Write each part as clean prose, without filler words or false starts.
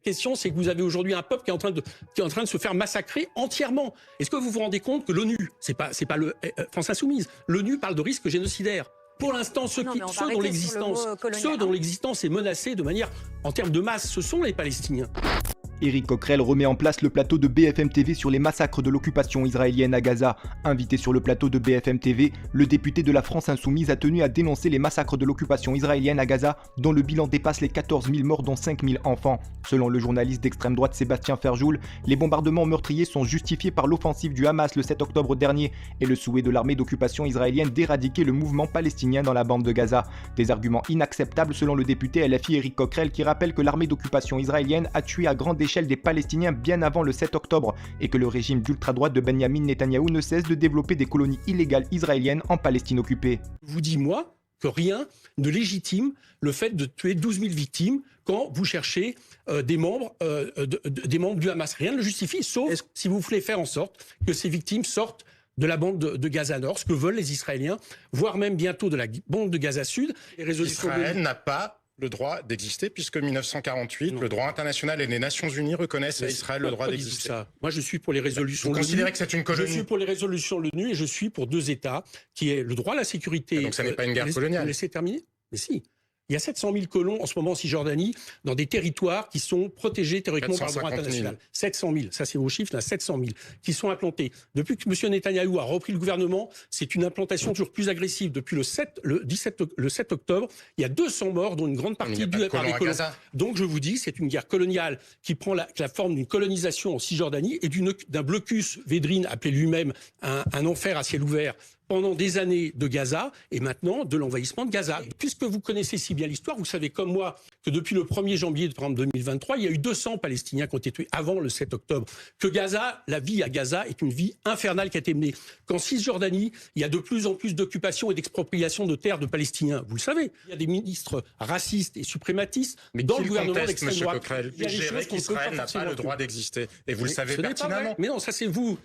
question, c'est que vous avez aujourd'hui un peuple qui est en train de se faire massacrer entièrement. Est-ce que vous vous rendez compte que l'ONU, c'est pas le France Insoumise, l'ONU parle de risque génocidaire. Pour l'instant, ceux dont l'existence est menacée de manière, en termes de masse, ce sont les Palestiniens. Éric Coquerel remet en place le plateau de BFM TV sur les massacres de l'occupation israélienne à Gaza. Invité sur le plateau de BFM TV, le député de la France Insoumise a tenu à dénoncer les massacres de l'occupation israélienne à Gaza, dont le bilan dépasse les 14 000 morts dont 5 000 enfants. Selon le journaliste d'extrême droite Sébastien Ferjoul, les bombardements meurtriers sont justifiés par l'offensive du Hamas le 7 octobre dernier et le souhait de l'armée d'occupation israélienne d'éradiquer le mouvement palestinien dans la bande de Gaza. Des arguments inacceptables selon le député LFI Éric Coquerel qui rappelle que l'armée d'occupation israélienne a tué à grande échelle des Palestiniens bien avant le 7 octobre et que le régime d'ultra-droite de Benyamin Netanyahou ne cesse de développer des colonies illégales israéliennes en Palestine occupée. Je vous dis, moi, que rien ne légitime le fait de tuer 12 000 victimes quand vous cherchez des membres du Hamas. Rien ne le justifie, sauf si vous voulez faire en sorte que ces victimes sortent de la bande de Gaza Nord, ce que veulent les Israéliens, voire même bientôt de la bande de Gaza Sud. Israël n'a pas le droit d'exister, puisque 1948, le droit international et les Nations Unies reconnaissent à Israël le droit d'exister. Moi, je suis pour les résolutions de l'ONU. Vous considérez que c'est une colonie? Je suis pour les résolutions de l'ONU et je suis pour deux États, qui est le droit à la sécurité. Donc ça n'est pas une guerre coloniale. Laissez terminer. Mais si. Il y a 700 000 colons en ce moment en Cisjordanie, dans des territoires qui sont protégés théoriquement par le droit international. 700 000, ça c'est vos chiffres, là, 700 000, qui sont implantés. Depuis que M. Netanyahou a repris le gouvernement, c'est une implantation toujours plus agressive. Depuis le 7 octobre, il y a 200 morts, dont une grande partie due par les colons. Donc je vous dis, c'est une guerre coloniale qui prend la forme d'une colonisation en Cisjordanie et d'un blocus Védrine, appelé lui-même un enfer à ciel ouvert, pendant des années de Gaza et maintenant de l'envahissement de Gaza. Puisque vous connaissez si bien l'histoire, vous savez comme moi que depuis le 1er janvier 2023, il y a eu 200 Palestiniens qui ont été tués avant le 7 octobre. Que Gaza, la vie à Gaza est une vie infernale qui a été menée. Qu'en Cisjordanie, il y a de plus en plus d'occupation et d'expropriation de terres de Palestiniens. Vous le savez, il y a des ministres racistes et suprématistes dans le gouvernement d'extrême droite. Il dirait qu'Israël n'a pas le droit d'exister. Et vous le savez pertinemment. Mais non, ça c'est vous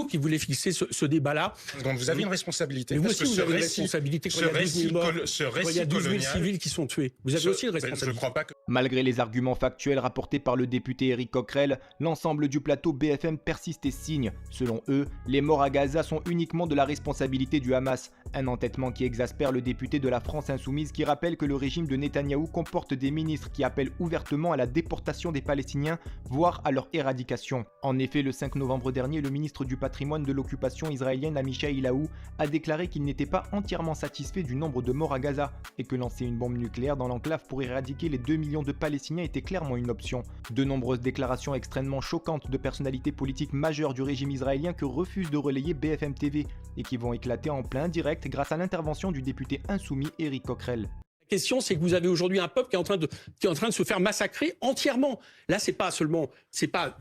qui voulez fixer ce débat-là. Donc vous avez une responsabilité. Mais vous aussi, vous avez une responsabilité quand il y a 12 000 morts, quand il y a 12 000 civils qui sont tués. Vous avez aussi une responsabilité. Je crois pas que... Malgré les arguments factuels rapportés par le député Éric Coquerel, l'ensemble du plateau BFM persiste et signe. Selon eux, les morts à Gaza sont uniquement de la responsabilité du Hamas. Un entêtement qui exaspère le député de la France Insoumise qui rappelle que le régime de Netanyahou comporte des ministres qui appellent ouvertement à la déportation des Palestiniens, voire à leur éradication. En effet, le 5 novembre dernier, le ministre du patrimoine de l'occupation israélienne Amichai Laou a déclaré qu'il n'était pas entièrement satisfait du nombre de morts à Gaza et que lancer une bombe nucléaire dans l'enclave pour éradiquer les 2 millions de Palestiniens était clairement une option. De nombreuses déclarations extrêmement choquantes de personnalités politiques majeures du régime israélien que refuse de relayer BFM TV et qui vont éclater en plein direct grâce à l'intervention du député insoumis Éric Coquerel. La question, c'est que vous avez aujourd'hui un peuple qui est en train de se faire massacrer entièrement. Là, c'est pas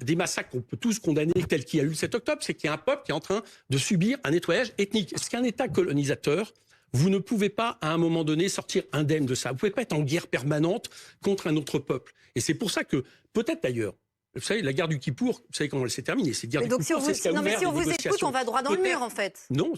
des massacres qu'on peut tous condamner tel qu'il y a eu le 7 octobre, c'est qu'il y a un peuple qui est en train de subir un nettoyage ethnique. Est-ce qu'un État colonisateur, vous ne pouvez pas, à un moment donné, sortir indemne de ça? Vous ne pouvez pas être en guerre permanente contre un autre peuple. Et c'est pour ça que, peut-être d'ailleurs, vous savez, la guerre du Kippour, vous savez comment elle s'est terminée. C'est guerre du donc Kippour, c'est ce qui a ouvert si on vous écoute, on va droit dans le mur, en fait. Non,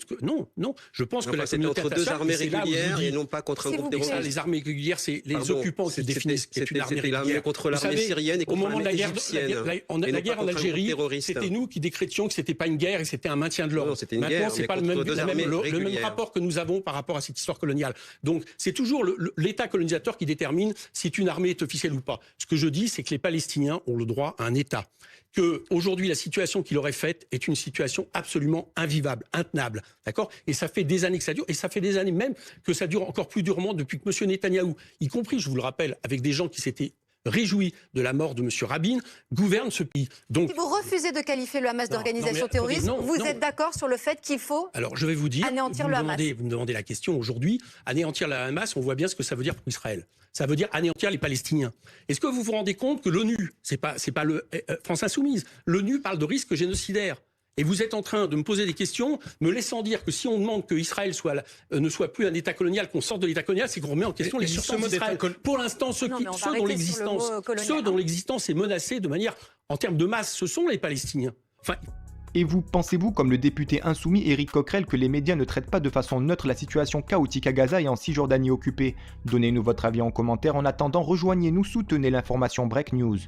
je pense que la communauté entre deux armées régulières et non pas contre un groupe terroriste. Les armées régulières, c'est les occupants qui définissent ce qu'est une armée régulière. Contre l'armée syrienne et contre l'armée égyptienne. La guerre en Algérie, c'était nous qui décrétions que c'était pas une guerre et c'était un maintien de l'ordre. Maintenant, c'est pas le même rapport que nous avons par rapport à cette histoire coloniale. Donc, c'est toujours l'État colonisateur qui détermine si une armée est officielle ou pas. Ce que je dis, c'est que les Palestiniens ont le droit à un État. Qu'aujourd'hui, la situation qu'il aurait faite est une situation absolument invivable, intenable. D'accord ? Et ça fait des années que ça dure, et ça fait des années même que ça dure encore plus durement depuis que M. Netanyahou, y compris, je vous le rappelle, avec des gens qui s'étaient réjouis de la mort de M. Rabin, gouverne ce pays. Donc, si vous refusez de qualifier le Hamas d'organisation terroriste, vous êtes d'accord sur le fait qu'il faut anéantir le Hamas? Vous me demandez la question aujourd'hui. Anéantir le Hamas, on voit bien ce que ça veut dire pour Israël. Ça veut dire anéantir les Palestiniens. Est-ce que vous vous rendez compte que l'ONU, c'est pas le France Insoumise, l'ONU parle de risque génocidaire? Et vous êtes en train de me poser des questions, me laissant dire que si on demande que Israël ne soit plus un État colonial, qu'on sorte de l'État colonial, c'est qu'on remet en question l'existence d'Israël. Pour l'instant, ceux dont l'existence est menacée de manière, en termes de masse, ce sont les Palestiniens. Et vous, pensez-vous, comme le député insoumis Éric Coquerel, que les médias ne traitent pas de façon neutre la situation chaotique à Gaza et en Cisjordanie occupée? Donnez-nous votre avis en commentaire. En attendant, rejoignez-nous, soutenez l'information Break News.